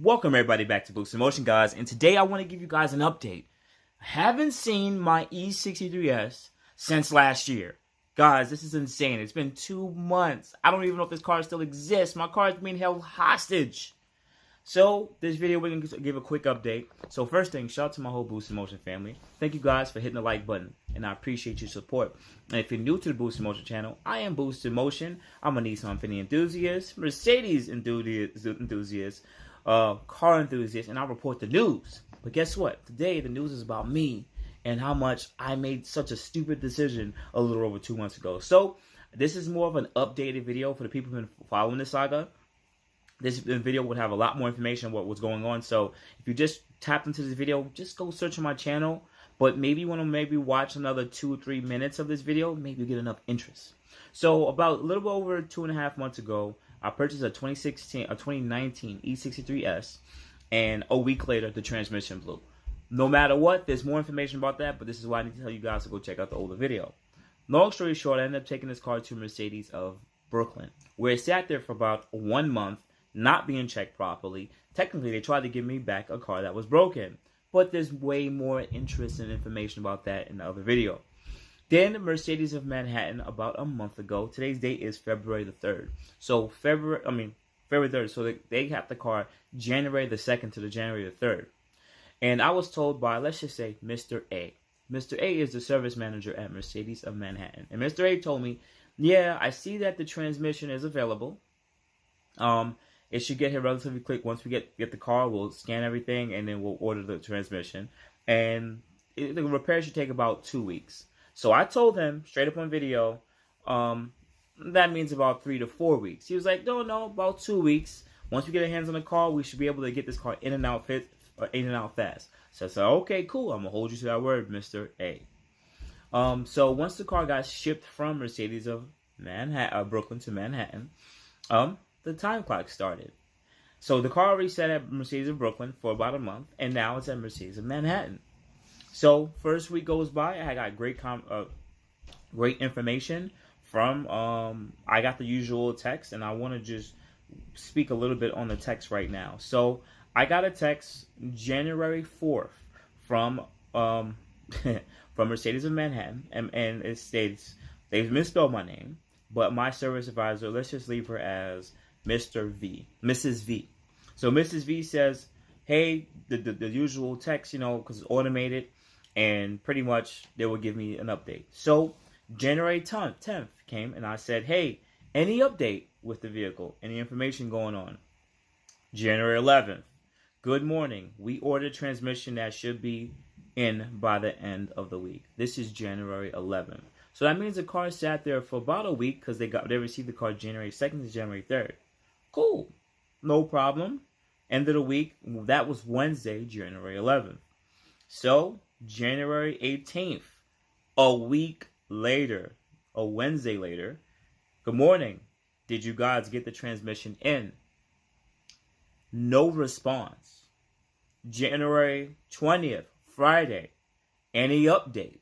Welcome everybody back to Boost in Motion, guys, and today I want to give you guys an update. I haven't seen my E63S since last year. Guys, this is insane. It's been 2 months. I don't even know if this car still exists. My car is being held hostage. So, this video we're going to give a quick update. So, first thing, shout out to my whole Boost in Motion family. Thank you guys for hitting the like button, and I appreciate your support. And if you're new to the Boost in Motion channel, I am Boost in Motion. I'm a Nissan Infiniti enthusiast, Mercedes enthusiast, car enthusiast, and I report the news. But guess what? Today, the news is about me and how much I made such a stupid decision a little over 2 months ago. So, this is more of an updated video for the people who've been following this saga. This video would have a lot more information on what was going on. So if you just tapped into this video, just go search on my channel. But maybe you want to watch another 2 or 3 minutes of this video. Maybe you get enough interest. So about a little bit over 2.5 months ago, I purchased a 2019 E63S. And a week later, the transmission blew. No matter what, there's more information about that. But this is why I need to tell you guys to go check out the older video. Long story short, I ended up taking this car to Mercedes of Brooklyn, where it sat there for about 1 month. Not being checked properly. Technically, they tried to give me back a car that was broken. But there's way more interest and information about that in the other video. Then, Mercedes of Manhattan, about a month ago. Today's date is February the 3rd. So, February 3rd. So, they got the car January the 2nd to the January the 3rd. And I was told by, let's just say, Mr. A. Mr. A is the service manager at Mercedes of Manhattan. And Mr. A told me, yeah, I see that the transmission is available. It should get here relatively quick. Once we get the car, we'll scan everything, and then we'll order the transmission. And the repair should take about 2 weeks. So I told him, straight up on video, that means about 3 to 4 weeks. He was like, no, about 2 weeks. Once we get our hands on the car, we should be able to get this car in and out fast. So I said, okay, cool. I'm going to hold you to that word, Mr. A. So once the car got shipped from Mercedes of Brooklyn to Manhattan, the time clock started. So the car already sat at Mercedes of Brooklyn for about a month, and now it's at Mercedes of Manhattan. So first week goes by, I got great information from, I got the usual text, and I want to just speak a little bit on the text right now. So I got a text January 4th from from Mercedes of Manhattan, and it states, they've misspelled my name, but my service advisor, let's just leave her as Mrs. V. So Mrs. V says, hey, the usual text, because it's automated, and pretty much they will give me an update. So January 10th came, and I said, hey, any update with the vehicle? Any information going on? January 11th, good morning. We ordered transmission that should be in by the end of the week. This is January 11th. So that means the car sat there for about a week because they received the car January 2nd to January 3rd. Cool. No problem. End of the week, that was Wednesday, January 11th. So, January 18th, a week later, a Wednesday later, good morning. Did you guys get the transmission in? No response. January 20th, Friday, any update?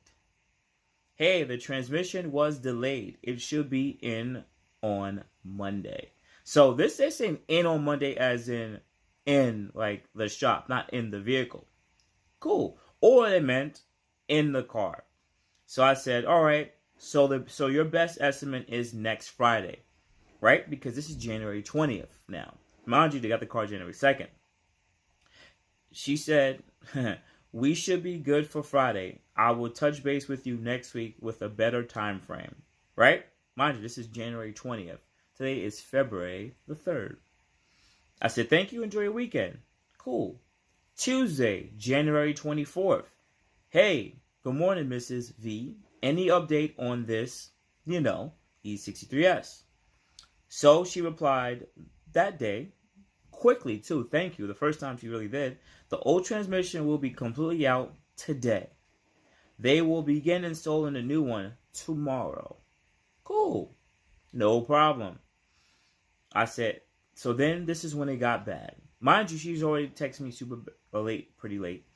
Hey, the transmission was delayed. It should be in on Monday. So they're saying in on Monday as in like the shop, not in the vehicle. Cool. Or they meant in the car. So I said, all right, so your best estimate is next Friday, right? Because this is January 20th now. Mind you, they got the car January 2nd. She said, we should be good for Friday. I will touch base with you next week with a better time frame, right? Mind you, this is January 20th. Today is February the 3rd. I said, thank you. Enjoy your weekend. Cool. Tuesday, January 24th. Hey, good morning, Mrs. V. Any update on this, E63S? So she replied that day, quickly too, thank you. The first time she really did. The old transmission will be completely out today. They will begin installing the new one tomorrow. Cool. No problem. I said, so then this is when it got bad. Mind you, she's already texted me pretty late.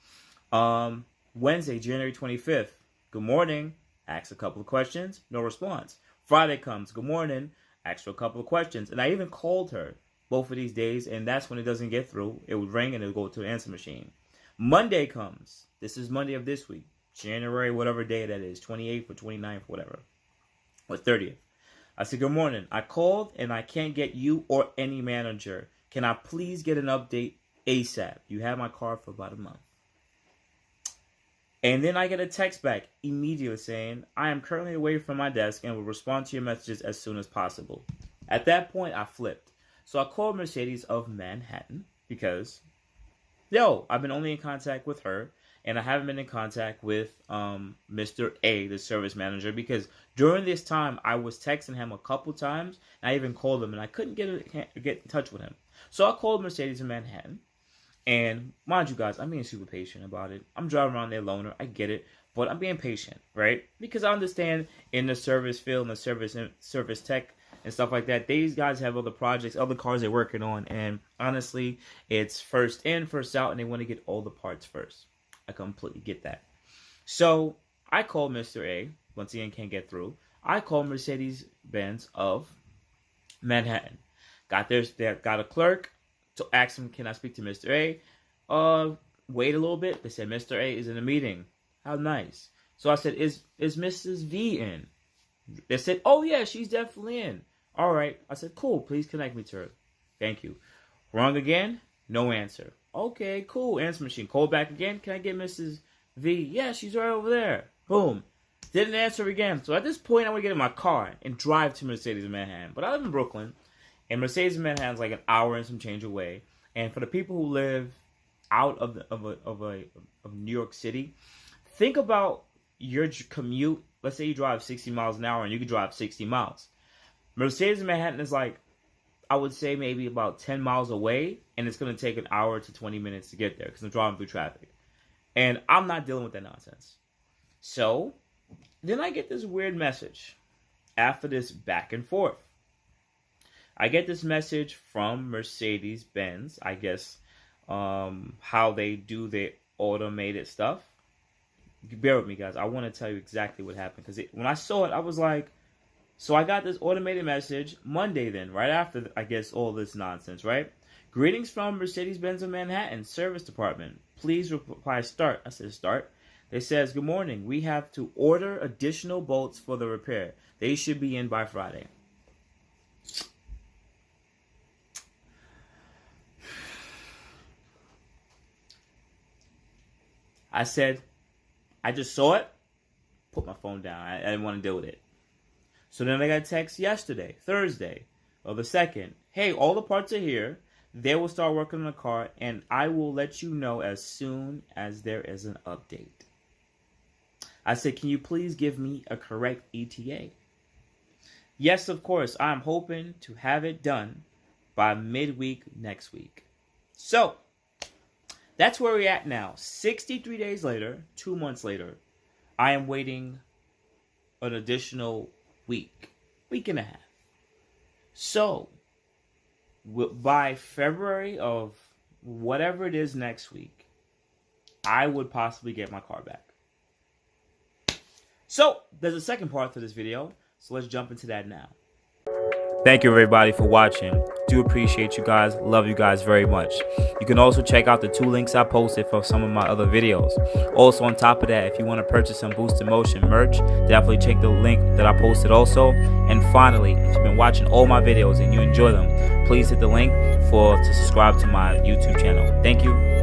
Wednesday, January 25th. Good morning. Asked a couple of questions. No response. Friday comes. Good morning. Asked her a couple of questions. And I even called her both of these days, and that's when it doesn't get through. It would ring and it would go to the answer machine. Monday comes. This is Monday of this week. January, whatever day that is. 28th or 29th, whatever. Or 30th. I said, good morning. I called and I can't get you or any manager. Can I please get an update ASAP? You had my car for about a month. And then I get a text back immediately saying, I am currently away from my desk and will respond to your messages as soon as possible. At that point, I flipped. So I called Mercedes of Manhattan because, I've been only in contact with her. And I haven't been in contact with Mr. A, the service manager, because during this time, I was texting him a couple times. And I even called him, and I couldn't get in touch with him. So I called Mercedes in Manhattan. And mind you guys, I'm being super patient about it. I'm driving around there loner. I get it. But I'm being patient, right? Because I understand in the service field and the service tech and stuff like that, these guys have other projects, other cars they're working on. And honestly, it's first in, first out, and they want to get all the parts first. I completely get that. So I called Mr. A. Once again, can't get through. I called Mercedes-Benz of Manhattan. Got a clerk to ask him, can I speak to Mr. A? Wait a little bit. They said Mr. A is in a meeting. How nice. So I said, is Mrs. V in? They said, oh yeah, she's definitely in. All right. I said, cool. Please connect me to her. Thank you. Wrong again. No answer. Okay, cool. Answer machine. Call back again. Can I get Mrs. V? Yeah, she's right over there. Boom. Didn't answer again. So at this point, I want to get in my car and drive to Mercedes in Manhattan. But I live in Brooklyn, and Mercedes in Manhattan is like an hour and some change away. And for the people who live out of New York City, think about your commute. Let's say you drive 60 miles an hour, and you can drive 60 miles. Mercedes in Manhattan is like, I would say maybe about 10 miles away, and it's going to take an hour to 20 minutes to get there because I'm driving through traffic. And I'm not dealing with that nonsense. So then I get this weird message after this back and forth. I get this message from Mercedes-Benz, I guess, how they do their automated stuff. Bear with me, guys. I want to tell you exactly what happened because when I saw it, I was like, so I got this automated message Monday then, right after, I guess, all this nonsense, right? Greetings from Mercedes-Benz of Manhattan Service Department. Please reply start. I said start. They says, good morning. We have to order additional bolts for the repair. They should be in by Friday. I said, I just saw it, put my phone down. I didn't want to deal with it. So then I got a text yesterday, Thursday, of the 2nd. Hey, all the parts are here. They will start working on the car, and I will let you know as soon as there is an update. I said, can you please give me a correct ETA? Yes, of course. I'm hoping to have it done by midweek next week. So that's where we're at now. 63 days later, 2 months later, I am waiting an additional week and a half. So by February of whatever it is next week, I would possibly get my car back. So there's a second part to this video, so let's jump into that now. Thank you everybody for watching. Do appreciate you guys. Love you guys very much. You can also check out the 2 links I posted for some of my other videos. Also on top of that, if you want to purchase some Boost in Motion merch, definitely check the link that I posted also. And finally, if you've been watching all my videos and you enjoy them, please hit the link to subscribe to my YouTube channel. Thank you.